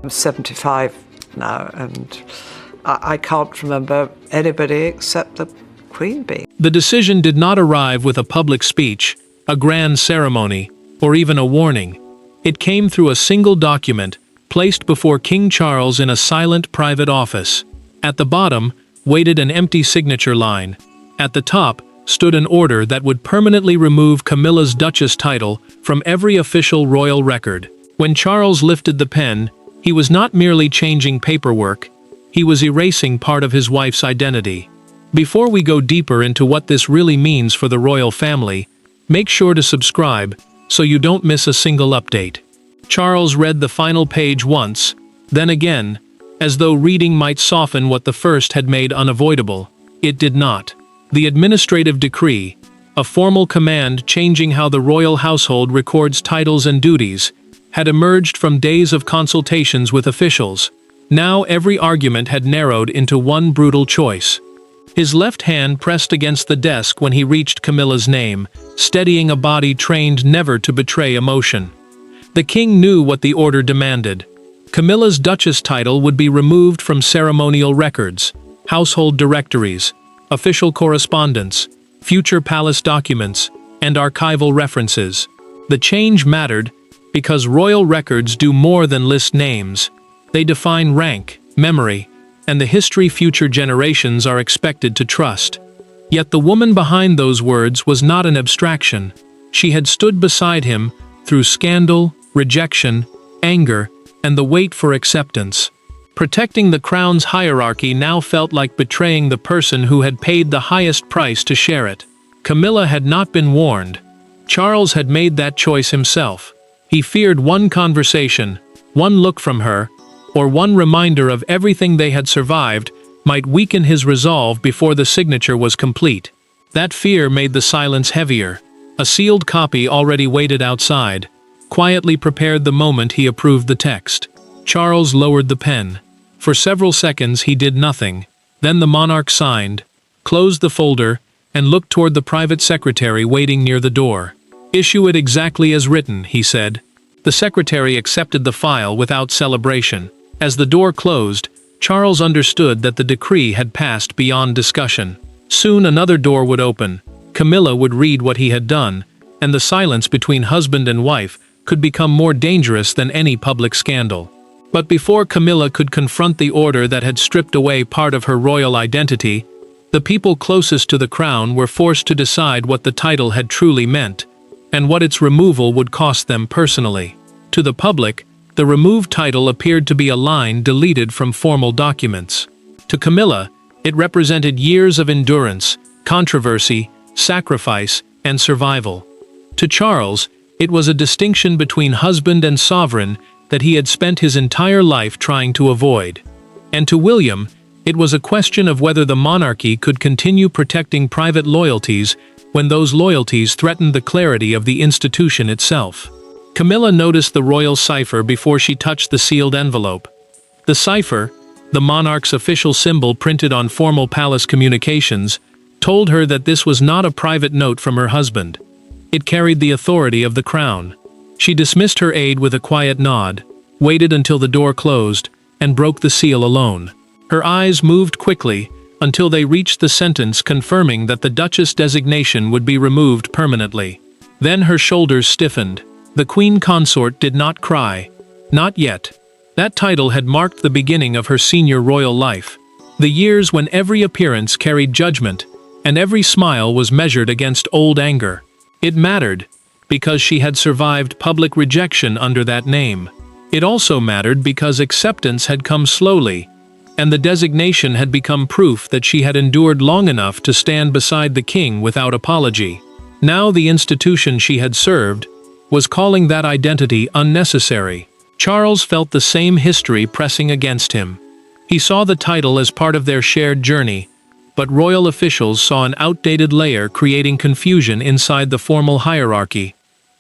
I'm 75 now, and I can't remember anybody except the Queen bee. The decision did not arrive with a public speech, a grand ceremony, or even a warning. It came through a single document, placed before King Charles in a silent private office. At the bottom, waited an empty signature line. At the top, stood an order that would permanently remove Camilla's Duchess title from every official royal record. When Charles lifted the pen, he was not merely changing paperwork, he was erasing part of his wife's identity. Before we go deeper into what this really means for the royal family, make sure to subscribe so you don't miss a single update. Charles read the final page once, then again, as though reading might soften what the first had made unavoidable. It did not. The administrative decree, a formal command changing how the royal household records titles and duties, had emerged from days of consultations with officials. Now every argument had narrowed into one brutal choice. His left hand pressed against the desk when he reached Camilla's name, steadying a body trained never to betray emotion. The king knew what the order demanded. Camilla's Duchess title would be removed from ceremonial records, household directories, official correspondence, future palace documents, and archival references. The change mattered because royal records do more than list names. They define rank, memory, and the history future generations are expected to trust. Yet the woman behind those words was not an abstraction. She had stood beside him through scandal, rejection, anger, and the wait for acceptance. Protecting the crown's hierarchy now felt like betraying the person who had paid the highest price to share it. Camilla had not been warned. Charles had made that choice himself. He feared one conversation, one look from her, or one reminder of everything they had survived might weaken his resolve before the signature was complete. That fear made the silence heavier. A sealed copy already waited outside, quietly prepared the moment he approved the text. Charles lowered the pen. For several seconds he did nothing. Then the monarch signed, closed the folder, and looked toward the private secretary waiting near the door. "Issue it exactly as written," he said. The secretary accepted the file without celebration. As the door closed, Charles understood that the decree had passed beyond discussion. Soon another door would open. Camilla would read what he had done, and the silence between husband and wife could become more dangerous than any public scandal. But before Camilla could confront the order that had stripped away part of her royal identity, the people closest to the crown were forced to decide what the title had truly meant, and what its removal would cost them personally. To the public, the removed title appeared to be a line deleted from formal documents. To Camilla, it represented years of endurance, controversy, sacrifice, and survival. To Charles, it was a distinction between husband and sovereign that he had spent his entire life trying to avoid. And to William, it was a question of whether the monarchy could continue protecting private loyalties when those loyalties threatened the clarity of the institution itself. Camilla noticed the royal cipher before she touched the sealed envelope. The cipher, the monarch's official symbol printed on formal palace communications, told her that this was not a private note from her husband. It carried the authority of the crown. She dismissed her aide with a quiet nod, waited until the door closed, and broke the seal alone. Her eyes moved quickly until they reached the sentence confirming that the Duchess designation would be removed permanently. Then her shoulders stiffened. The Queen Consort did not cry. Not yet. That title had marked the beginning of her senior royal life. The years when every appearance carried judgment, and every smile was measured against old anger. It mattered, because she had survived public rejection under that name. It also mattered because acceptance had come slowly, and the designation had become proof that she had endured long enough to stand beside the king without apology. Now the institution she had served was calling that identity unnecessary. Charles felt the same history pressing against him. He saw the title as part of their shared journey, but royal officials saw an outdated layer creating confusion inside the formal hierarchy,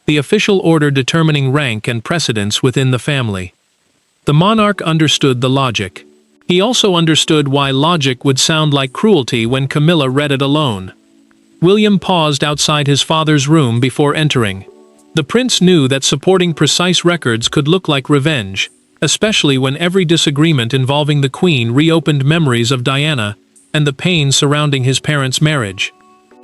the official order determining rank and precedence within the family. The monarch understood the logic. He also understood why logic would sound like cruelty when Camilla read it alone. William paused outside his father's room before entering. The prince knew that supporting precise records could look like revenge, especially when every disagreement involving the Queen reopened memories of Diana and the pain surrounding his parents' marriage.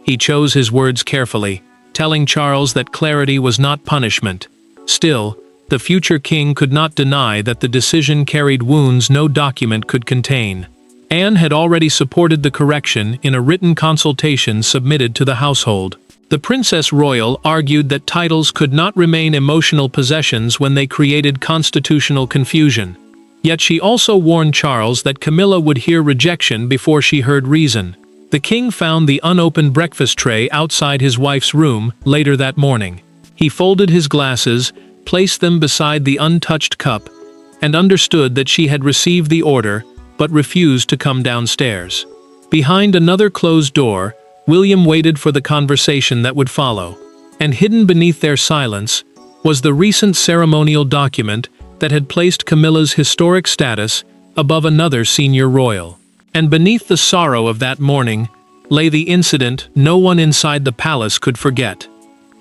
He chose his words carefully, telling Charles that clarity was not punishment. Still, the future king could not deny that the decision carried wounds no document could contain. Anne had already supported the correction in a written consultation submitted to the household. The Princess Royal argued that titles could not remain emotional possessions when they created constitutional confusion. Yet she also warned Charles that Camilla would hear rejection before she heard reason. The king found the unopened breakfast tray outside his wife's room later that morning. He folded his glasses, placed them beside the untouched cup, and understood that she had received the order but refused to come downstairs. Behind another closed door, William waited for the conversation that would follow, and hidden beneath their silence was the recent ceremonial document that had placed Camilla's historic status above another senior royal. And beneath the sorrow of that morning lay the incident no one inside the palace could forget.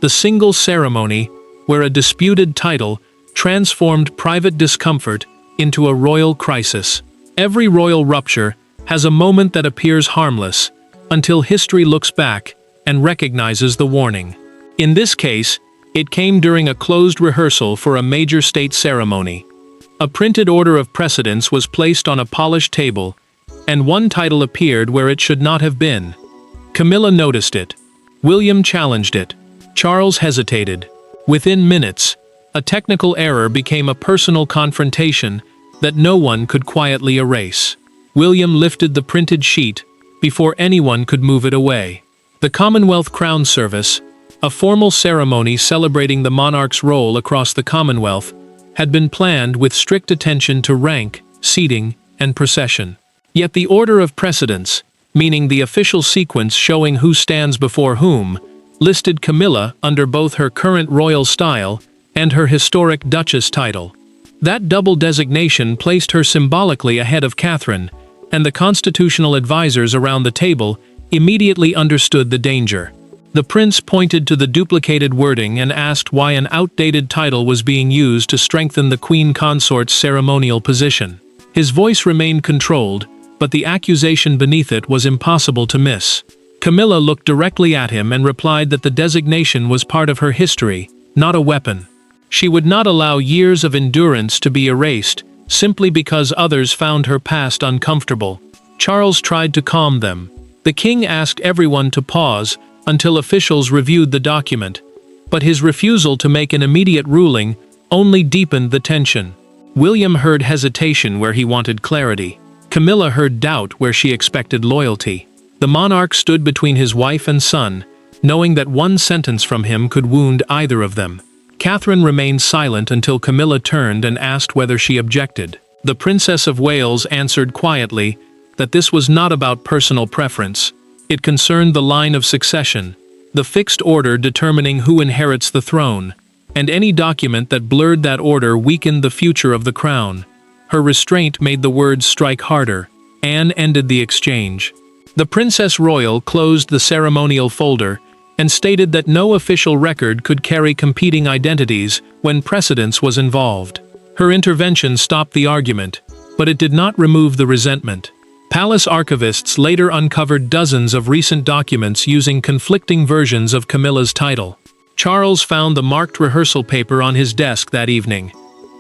The single ceremony where a disputed title transformed private discomfort into a royal crisis. Every royal rupture has a moment that appears harmless, until history looks back and recognizes the warning. In this case, it came during a closed rehearsal for a major state ceremony. A printed order of precedence was placed on a polished table, and one title appeared where it should not have been. Camilla noticed it. William challenged it. Charles hesitated. Within minutes, a technical error became a personal confrontation that no one could quietly erase. William lifted the printed sheet before anyone could move it away. The Commonwealth Crown Service, a formal ceremony celebrating the monarch's role across the Commonwealth, had been planned with strict attention to rank, seating, and procession. Yet the order of precedence, meaning the official sequence showing who stands before whom, listed Camilla under both her current royal style and her historic Duchess title. That double designation placed her symbolically ahead of Catherine, and the constitutional advisors around the table immediately understood the danger. The prince pointed to the duplicated wording and asked why an outdated title was being used to strengthen the queen consort's ceremonial position. His voice remained controlled, but the accusation beneath it was impossible to miss. Camilla looked directly at him and replied that the designation was part of her history, not a weapon. She would not allow years of endurance to be erased simply because others found her past uncomfortable. Charles tried to calm them. The king asked everyone to pause until officials reviewed the document, but his refusal to make an immediate ruling only deepened the tension. William heard hesitation where he wanted clarity. Camilla heard doubt where she expected loyalty. The monarch stood between his wife and son, knowing that one sentence from him could wound either of them. Catherine remained silent until Camilla turned and asked whether she objected. The Princess of Wales answered quietly that this was not about personal preference. It concerned the line of succession, the fixed order determining who inherits the throne, and any document that blurred that order weakened the future of the crown. Her restraint made the words strike harder. Anne ended the exchange. The Princess Royal closed the ceremonial folder and stated that no official record could carry competing identities when precedence was involved. Her intervention stopped the argument, but it did not remove the resentment. Palace archivists later uncovered dozens of recent documents using conflicting versions of Camilla's title. Charles found the marked rehearsal paper on his desk that evening,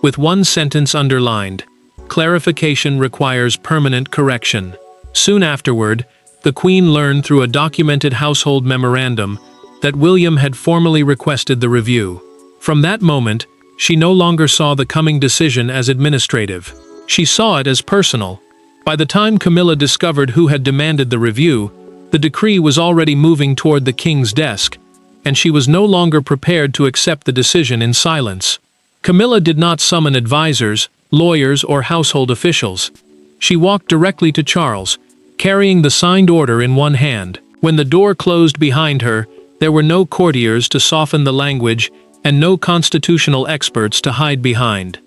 with one sentence underlined: "Clarification requires permanent correction." Soon afterward, the Queen learned through a documented household memorandum that William had formally requested the review. From that moment, she no longer saw the coming decision as administrative. She saw it as personal. By the time Camilla discovered who had demanded the review, the decree was already moving toward the king's desk, and she was no longer prepared to accept the decision in silence. Camilla did not summon advisors, lawyers, or household officials. She walked directly to Charles, carrying the signed order in one hand. When the door closed behind her, there were no courtiers to soften the language and no constitutional experts to hide behind.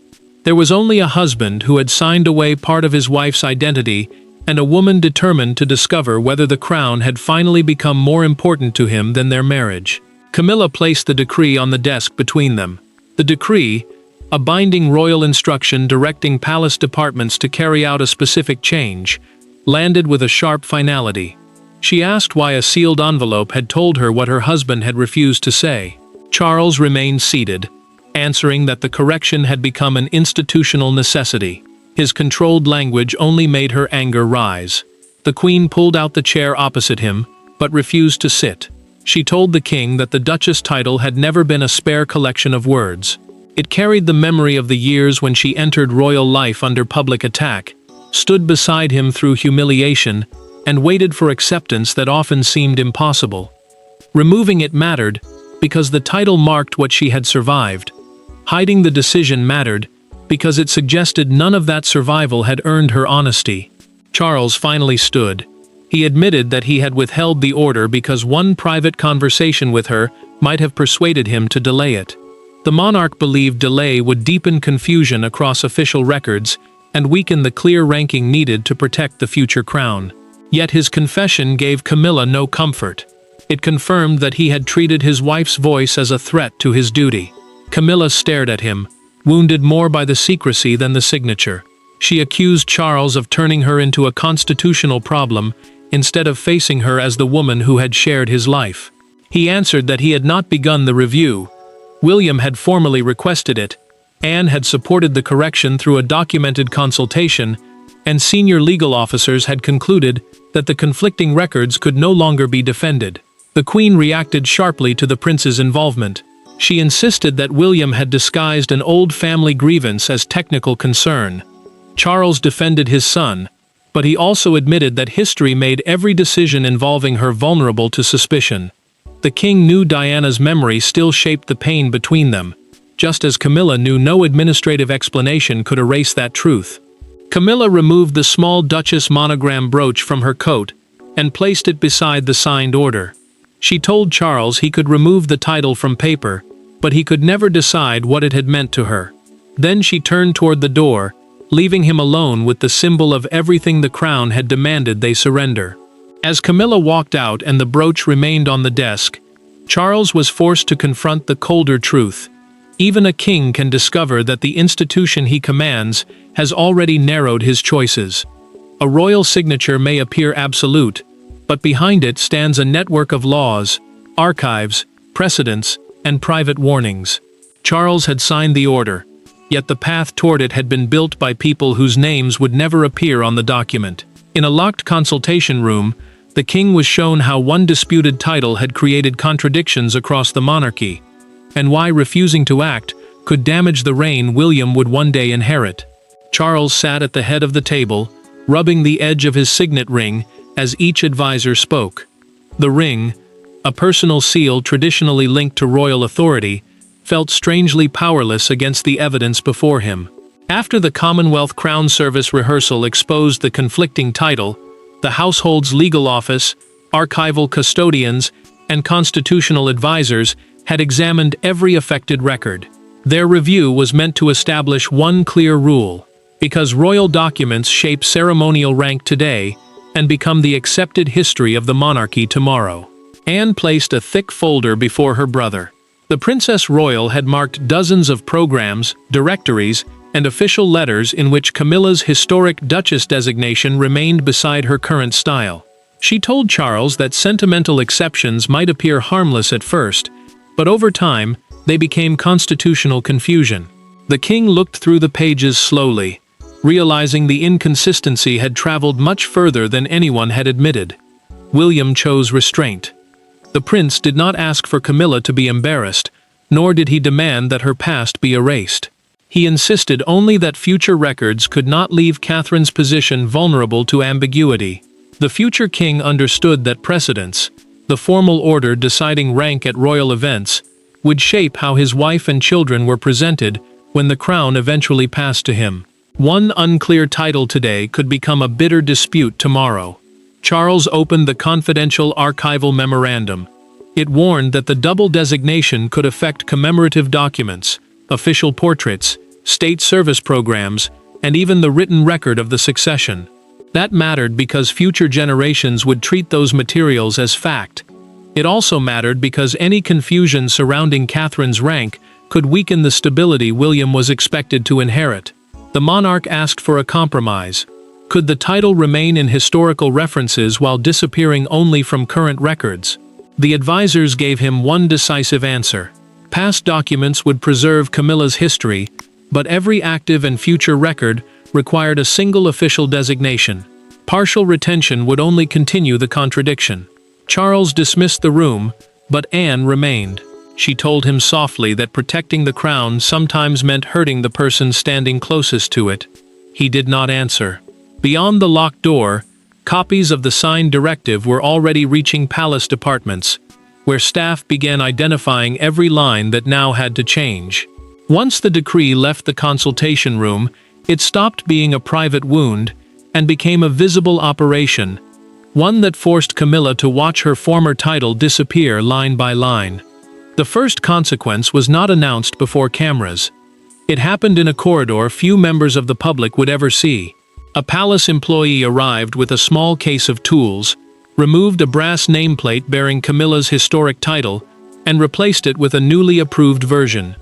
There was only a husband who had signed away part of his wife's identity and a woman determined to discover whether the crown had finally become more important to him than their marriage. Camilla placed the decree on the desk between them. The decree, a binding royal instruction directing palace departments to carry out a specific change, landed with a sharp finality. She asked why a sealed envelope had told her what her husband had refused to say. Charles remained seated, answering that the correction had become an institutional necessity. His controlled language only made her anger rise. The Queen pulled out the chair opposite him, but refused to sit. She told the king that the Duchess title had never been a spare collection of words. It carried the memory of the years when she entered royal life under public attack, stood beside him through humiliation, and waited for acceptance that often seemed impossible. Removing it mattered, because the title marked what she had survived. Hiding the decision mattered, because it suggested none of that survival had earned her honesty. Charles finally stood. He admitted that he had withheld the order because one private conversation with her might have persuaded him to delay it. The monarch believed delay would deepen confusion across official records and weaken the clear ranking needed to protect the future crown. Yet his confession gave Camilla no comfort. It confirmed that he had treated his wife's voice as a threat to his duty. Camilla stared at him, wounded more by the secrecy than the signature. She accused Charles of turning her into a constitutional problem instead of facing her as the woman who had shared his life. He answered that he had not begun the review. William had formally requested it, Anne had supported the correction through a documented consultation, and senior legal officers had concluded that the conflicting records could no longer be defended. The Queen reacted sharply to the prince's involvement. She insisted that William had disguised an old family grievance as technical concern. Charles defended his son, but he also admitted that history made every decision involving her vulnerable to suspicion. The king knew Diana's memory still shaped the pain between them, just as Camilla knew no administrative explanation could erase that truth. Camilla removed the small Duchess monogram brooch from her coat and placed it beside the signed order. She told Charles he could remove the title from paper, but he could never decide what it had meant to her. Then she turned toward the door, leaving him alone with the symbol of everything the crown had demanded they surrender. As Camilla walked out and the brooch remained on the desk, Charles was forced to confront the colder truth. Even a king can discover that the institution he commands has already narrowed his choices. A royal signature may appear absolute, but behind it stands a network of laws, archives, precedents, and private warnings. Charles had signed the order, yet the path toward it had been built by people whose names would never appear on the document. In a locked consultation room, the king was shown how one disputed title had created contradictions across the monarchy, and why refusing to act could damage the reign William would one day inherit. Charles sat at the head of the table, rubbing the edge of his signet ring as each advisor spoke. The ring, a personal seal traditionally linked to royal authority, felt strangely powerless against the evidence before him. After the Commonwealth Crown Service rehearsal exposed the conflicting title, the household's legal office, archival custodians, and constitutional advisors had examined every affected record. Their review was meant to establish one clear rule: because royal documents shape ceremonial rank today and become the accepted history of the monarchy tomorrow. Anne placed a thick folder before her brother. The Princess Royal had marked dozens of programs, directories, and official letters in which Camilla's historic Duchess designation remained beside her current style. She told Charles that sentimental exceptions might appear harmless at first, but over time, they became constitutional confusion. The king looked through the pages slowly, realizing the inconsistency had traveled much further than anyone had admitted. William chose restraint. The prince did not ask for Camilla to be embarrassed, nor did he demand that her past be erased. He insisted only that future records could not leave Catherine's position vulnerable to ambiguity. The future king understood that precedence, the formal order deciding rank at royal events, would shape how his wife and children were presented when the crown eventually passed to him. One unclear title today could become a bitter dispute tomorrow. Charles opened the confidential archival memorandum. It warned that the double designation could affect commemorative documents, official portraits, state service programs, and even the written record of the succession. That mattered because future generations would treat those materials as fact. It also mattered because any confusion surrounding Catherine's rank could weaken the stability William was expected to inherit. The monarch asked for a compromise. Could the title remain in historical references while disappearing only from current records? The advisors gave him one decisive answer. Past documents would preserve Camilla's history, but every active and future record required a single official designation. Partial retention would only continue the contradiction. Charles dismissed the room, but Anne remained. She told him softly that protecting the crown sometimes meant hurting the person standing closest to it. He did not answer. Beyond the locked door, copies of the signed directive were already reaching palace departments, where staff began identifying every line that now had to change. Once the decree left the consultation room, it stopped being a private wound and became a visible operation, one that forced Camilla to watch her former title disappear line by line. The first consequence was not announced before cameras. It happened in a corridor few members of the public would ever see. A palace employee arrived with a small case of tools, removed a brass nameplate bearing Camilla's historic title, and replaced it with a newly approved version.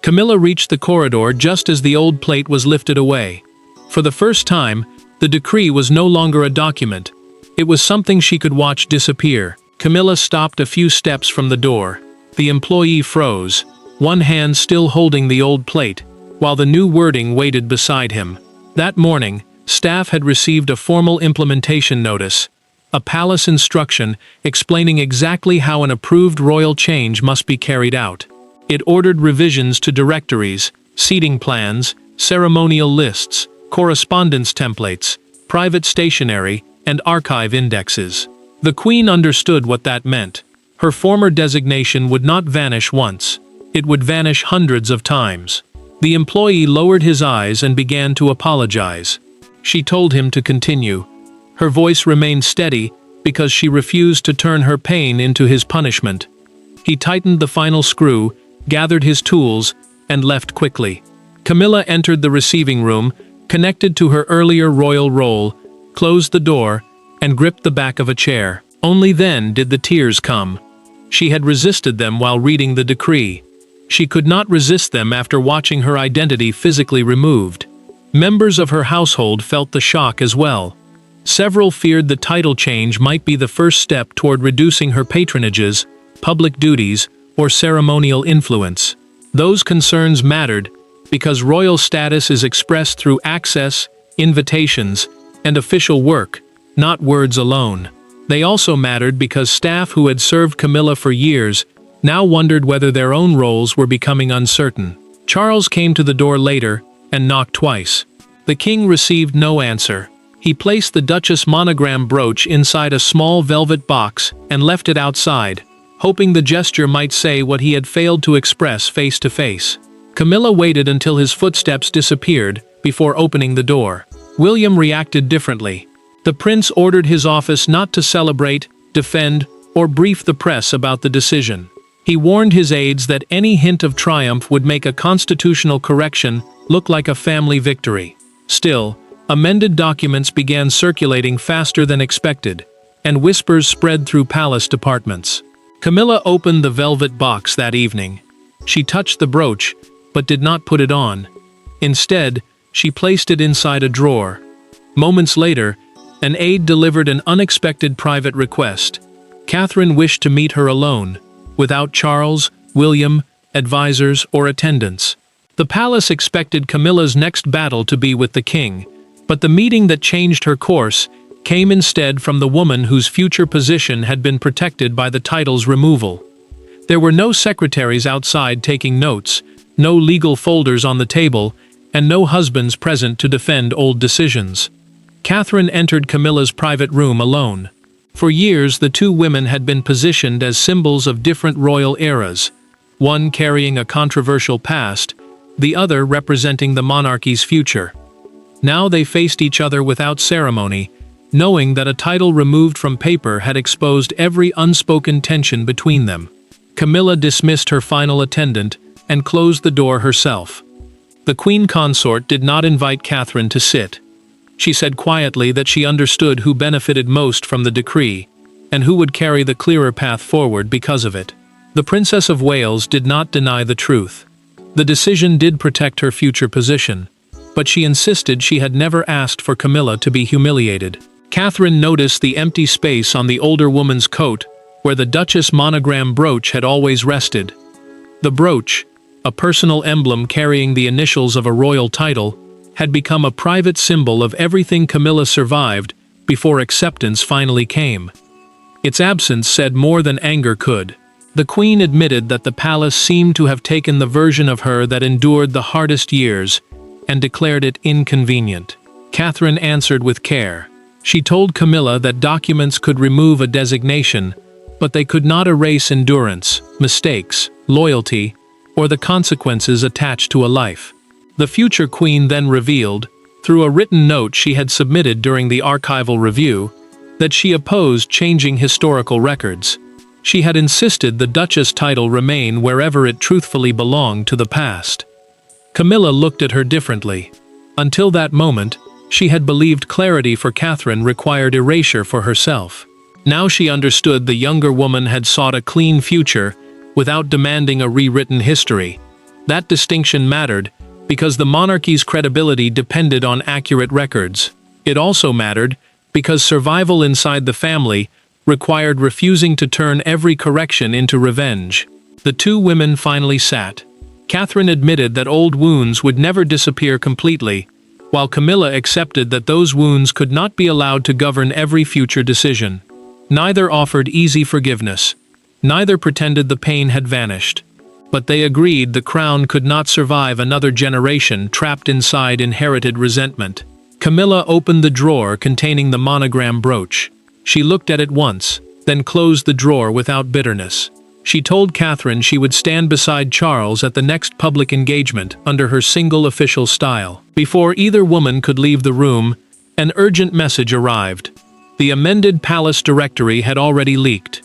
Camilla reached the corridor just as the old plate was lifted away. For the first time, the decree was no longer a document. It was something she could watch disappear. Camilla stopped a few steps from the door. The employee froze, one hand still holding the old plate, while the new wording waited beside him. That morning, staff had received a formal implementation notice, a palace instruction explaining exactly how an approved royal change must be carried out. It ordered revisions to directories, seating plans, ceremonial lists, correspondence templates, private stationery, and archive indexes. The Queen understood what that meant. Her former designation would not vanish once. It would vanish hundreds of times. The employee lowered his eyes and began to apologize. She told him to continue. Her voice remained steady because she refused to turn her pain into his punishment. He tightened the final screw, gathered his tools, and left quickly. Camilla entered the receiving room, connected to her earlier royal role, closed the door, and gripped the back of a chair. Only then did the tears come. She had resisted them while reading the decree. She could not resist them after watching her identity physically removed. Members of her household felt the shock as well. Several feared the title change might be the first step toward reducing her patronages, public duties, or ceremonial influence. Those concerns mattered because royal status is expressed through access, invitations, and official work, not words alone. They also mattered because staff who had served Camilla for years now wondered whether their own roles were becoming uncertain. Charles came to the door later and knocked twice. The king received no answer. He placed the Duchess monogram brooch inside a small velvet box and left it outside, hoping the gesture might say what he had failed to express face to face. Camilla waited until his footsteps disappeared before opening the door. William reacted differently. The prince ordered his office not to celebrate, defend, or brief the press about the decision. He warned his aides that any hint of triumph would make a constitutional correction look like a family victory. Still, amended documents began circulating faster than expected, and whispers spread through palace departments. Camilla opened the velvet box that evening. She touched the brooch, but did not put it on. Instead, she placed it inside a drawer. Moments later, an aide delivered an unexpected private request. Catherine wished to meet her alone, without Charles, William, advisors, or attendants. The palace expected Camilla's next battle to be with the king, but the meeting that changed her course came instead from the woman whose future position had been protected by the title's removal. There were no secretaries outside taking notes, no legal folders on the table, and no husbands present to defend old decisions. Catherine entered Camilla's private room alone. For years, the two women had been positioned as symbols of different royal eras, one carrying a controversial past, the other representing the monarchy's future. Now they faced each other without ceremony, knowing that a title removed from paper had exposed every unspoken tension between them. Camilla dismissed her final attendant and closed the door herself. The queen consort did not invite Catherine to sit. She said quietly that she understood who benefited most from the decree, and who would carry the clearer path forward because of it. The Princess of Wales did not deny the truth. The decision did protect her future position, but she insisted she had never asked for Camilla to be humiliated. Catherine noticed the empty space on the older woman's coat where the Duchess monogram brooch had always rested. The brooch, a personal emblem carrying the initials of a royal title, had become a private symbol of everything Camilla survived before acceptance finally came. Its absence said more than anger could. The Queen admitted that the palace seemed to have taken the version of her that endured the hardest years and declared it inconvenient. Catherine answered with care. She told Camilla that documents could remove a designation, but they could not erase endurance, mistakes, loyalty, or the consequences attached to a life. The future Queen then revealed, through a written note she had submitted during the archival review, that she opposed changing historical records. She had insisted the Duchess title remain wherever it truthfully belonged to the past. Camilla looked at her differently. Until that moment, she had believed clarity for Catherine required erasure for herself. Now she understood the younger woman had sought a clean future without demanding a rewritten history. That distinction mattered because the monarchy's credibility depended on accurate records. It also mattered because survival inside the family required refusing to turn every correction into revenge. The two women finally sat. Catherine admitted that old wounds would never disappear completely, while Camilla accepted that those wounds could not be allowed to govern every future decision. Neither offered easy forgiveness. Neither pretended the pain had vanished. But they agreed the crown could not survive another generation trapped inside inherited resentment. Camilla opened the drawer containing the monogram brooch. She looked at it once, then closed the drawer without bitterness. She told Catherine she would stand beside Charles at the next public engagement under her single official style. Before either woman could leave the room, an urgent message arrived. The amended palace directory had already leaked.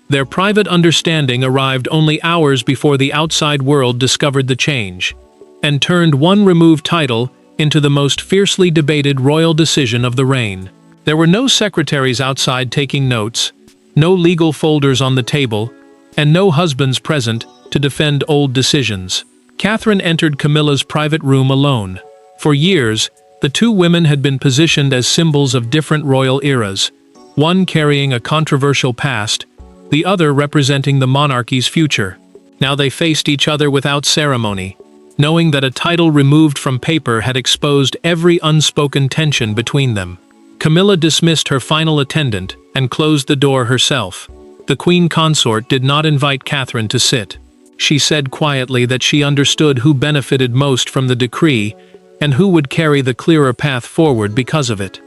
Their private understanding arrived only hours before the outside world discovered the change, and turned one removed title into the most fiercely debated royal decision of the reign. There were no secretaries outside taking notes, no legal folders on the table, and no husbands present to defend old decisions. Catherine entered Camilla's private room alone. For years, the two women had been positioned as symbols of different royal eras, one carrying a controversial past, the other representing the monarchy's future. Now they faced each other without ceremony, knowing that a title removed from paper had exposed every unspoken tension between them. Camilla dismissed her final attendant and closed the door herself. The Queen Consort did not invite Catherine to sit. She said quietly that she understood who benefited most from the decree and who would carry the clearer path forward because of it.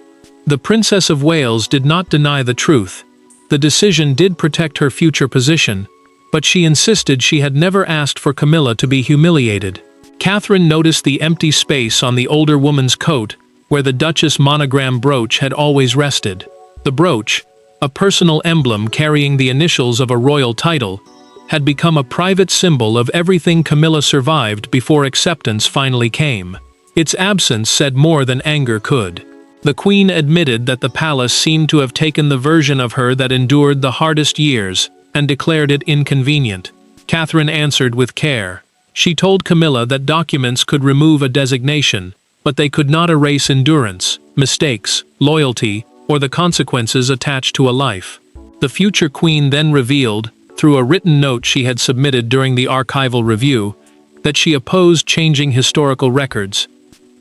The Princess of Wales did not deny the truth. The decision did protect her future position, but she insisted she had never asked for Camilla to be humiliated. Catherine noticed the empty space on the older woman's coat where the Duchess monogram brooch had always rested. The brooch, a personal emblem carrying the initials of a royal title, had become a private symbol of everything Camilla survived before acceptance finally came. Its absence said more than anger could. The Queen admitted that the palace seemed to have taken the version of her that endured the hardest years and declared it inconvenient. Catherine answered with care. She told Camilla that documents could remove a designation, but they could not erase endurance, mistakes, loyalty, or the consequences attached to a life. The future Queen then revealed, through a written note she had submitted during the archival review, that she opposed changing historical records.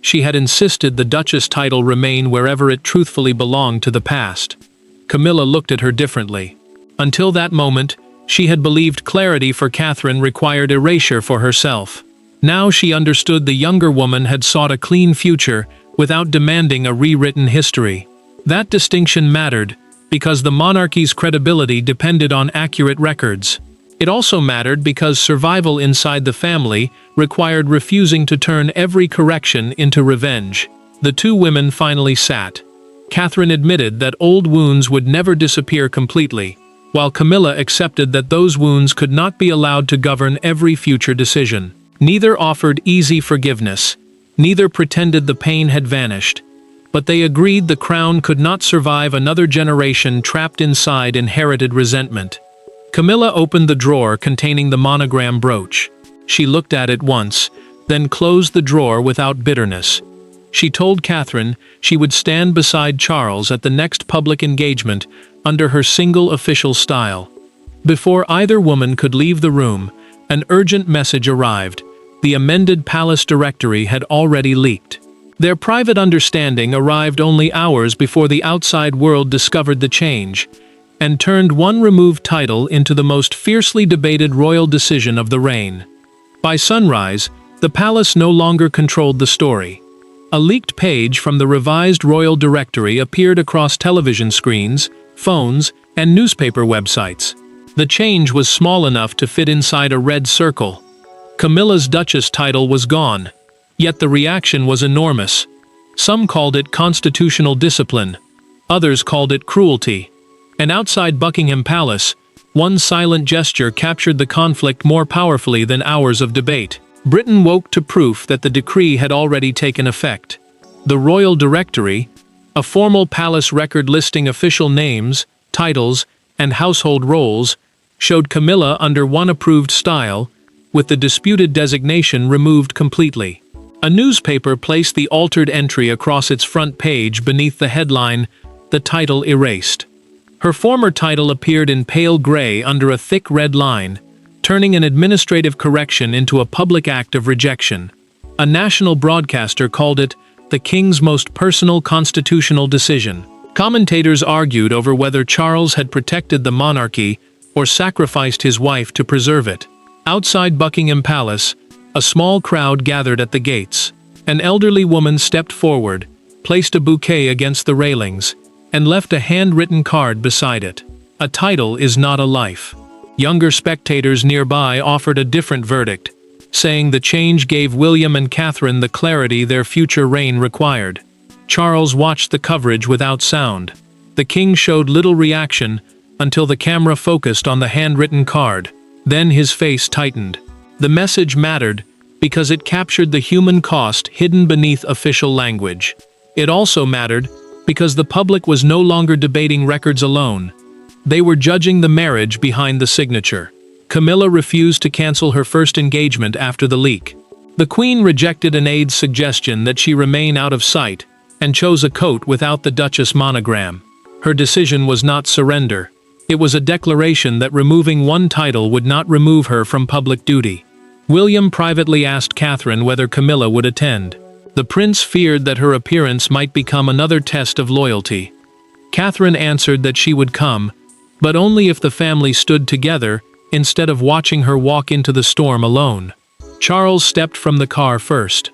She had insisted the Duchess title remain wherever it truthfully belonged to the past. Camilla looked at her differently. Until that moment, she had believed clarity for Catherine required erasure for herself. Now she understood the younger woman had sought a clean future without demanding a rewritten history. That distinction mattered because the monarchy's credibility depended on accurate records. It also mattered because survival inside the family required refusing to turn every correction into revenge. The two women finally sat. Catherine admitted that old wounds would never disappear completely, while Camilla accepted that those wounds could not be allowed to govern every future decision. Neither offered easy forgiveness, neither pretended the pain had vanished, but they agreed the crown could not survive another generation trapped inside inherited resentment. Camilla opened the drawer containing the monogram brooch. She looked at it once, then closed the drawer without bitterness. She told Catherine she would stand beside Charles at the next public engagement under her single official style. Before either woman could leave the room, an urgent message arrived. The amended palace directory had already leaked. Their private understanding arrived only hours before the outside world discovered the change, and turned one removed title into the most fiercely debated royal decision of the reign. By sunrise, the palace no longer controlled the story. A leaked page from the revised royal directory appeared across television screens, phones, and newspaper websites. The change was small enough to fit inside a red circle. Camilla's Duchess title was gone, yet the reaction was enormous. Some called it constitutional discipline, others called it cruelty. And outside Buckingham Palace, one silent gesture captured the conflict more powerfully than hours of debate. Britain woke to proof that the decree had already taken effect. The Royal Directory, a formal palace record listing official names, titles, and household roles, showed Camilla under one approved style, with the disputed designation removed completely. A newspaper placed the altered entry across its front page beneath the headline, "The title erased." Her former title appeared in pale gray under a thick red line, turning an administrative correction into a public act of rejection. A national broadcaster called it the king's most personal constitutional decision. Commentators argued over whether Charles had protected the monarchy or sacrificed his wife to preserve it. Outside Buckingham Palace, a small crowd gathered at the gates. An elderly woman stepped forward, placed a bouquet against the railings, and left a handwritten card beside it. A title is not a life. Younger spectators nearby offered a different verdict, saying the change gave William and Catherine the clarity their future reign required. Charles watched the coverage without sound. The king showed little reaction until the camera focused on the handwritten card. Then his face tightened. The message mattered because it captured the human cost hidden beneath official language. It also mattered because the public was no longer debating records alone. They were judging the marriage behind the signature. Camilla refused to cancel her first engagement after the leak. The Queen rejected an aide's suggestion that she remain out of sight and chose a coat without the Duchess monogram. Her decision was not surrender. It was a declaration that removing one title would not remove her from public duty. William privately asked Catherine whether Camilla would attend. The prince feared that her appearance might become another test of loyalty. Catherine answered that she would come, but only if the family stood together instead of watching her walk into the storm alone. Charles stepped from the car first.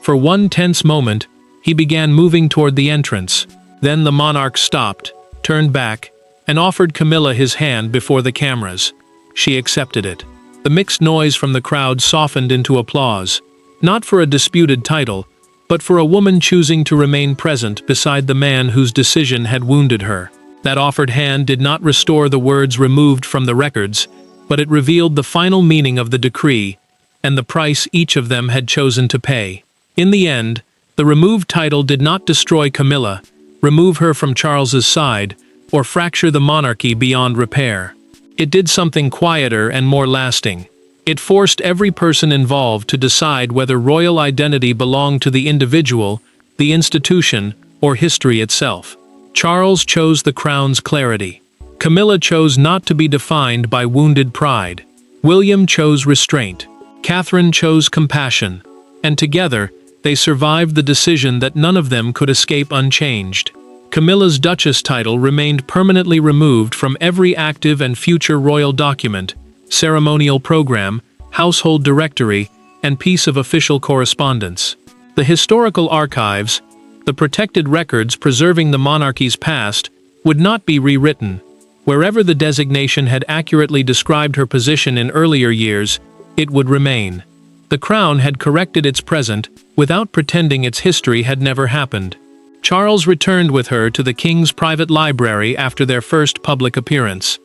For one tense moment, he began moving toward the entrance. Then the monarch stopped, turned back, and offered Camilla his hand before the cameras. She accepted it. The mixed noise from the crowd softened into applause, not for a disputed title, but for a woman choosing to remain present beside the man whose decision had wounded her. That offered hand did not restore the words removed from the records, but it revealed the final meaning of the decree, and the price each of them had chosen to pay. In the end, the removed title did not destroy Camilla, remove her from Charles's side, or fracture the monarchy beyond repair. It did something quieter and more lasting. It forced every person involved to decide whether royal identity belonged to the individual, the institution, or history itself. Charles chose the crown's clarity. Camilla chose not to be defined by wounded pride. William chose restraint. Catherine chose compassion. And together, they survived the decision that none of them could escape unchanged. Camilla's Duchess title remained permanently removed from every active and future royal document, ceremonial program, household directory, and piece of official correspondence. The historical archives, the protected records preserving the monarchy's past, would not be rewritten. Wherever the designation had accurately described her position in earlier years, it would remain. The crown had corrected its present without pretending its history had never happened. Charles returned with her to the king's private library after their first public appearance.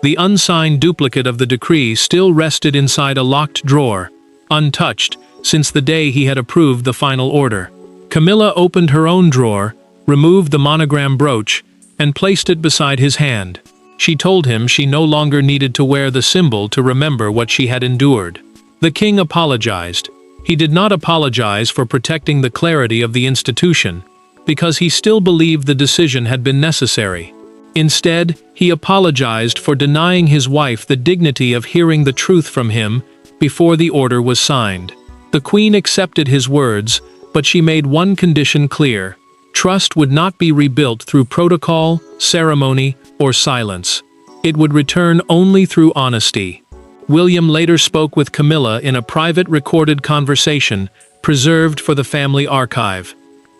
The unsigned duplicate of the decree still rested inside a locked drawer, untouched since the day he had approved the final order. Camilla opened her own drawer, removed the monogram brooch, and placed it beside his hand. She told him she no longer needed to wear the symbol to remember what she had endured. The king apologized. He did not apologize for protecting the clarity of the institution, because he still believed the decision had been necessary. Instead, he apologized for denying his wife the dignity of hearing the truth from him before the order was signed. The queen accepted his words, but she made one condition clear: trust would not be rebuilt through protocol, ceremony, or silence. It would return only through honesty. William later spoke with Camilla in a private recorded conversation preserved for the family archive.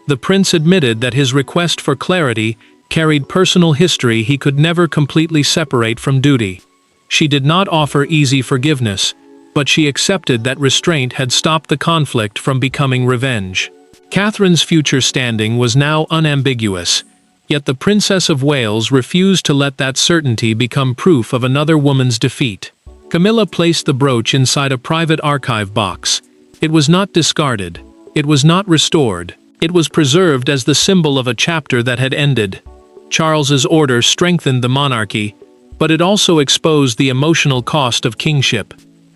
The prince admitted that his request for clarity carried personal history he could never completely separate from duty. She did not offer easy forgiveness, but she accepted that restraint had stopped the conflict from becoming revenge. Catherine's future standing was now unambiguous, yet the Princess of Wales refused to let that certainty become proof of another woman's defeat. Camilla placed the brooch inside a private archive box. It was not discarded. It was not restored. It was preserved as the symbol of a chapter that had ended. Charles's order strengthened the monarchy, but it also exposed the emotional cost of kingship.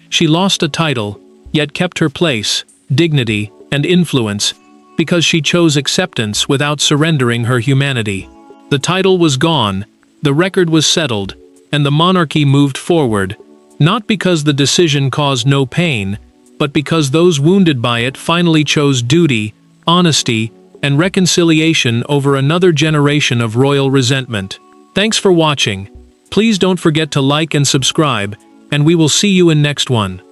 She lost a title, yet kept her place, dignity, and influence, because she chose acceptance without surrendering her humanity. The title was gone, the record was settled, and the monarchy moved forward, not because the decision caused no pain, but because those wounded by it finally chose duty, honesty, and reconciliation over another generation of royal resentment. Thanks for watching. Please don't forget to like and subscribe, and we will see you in next one.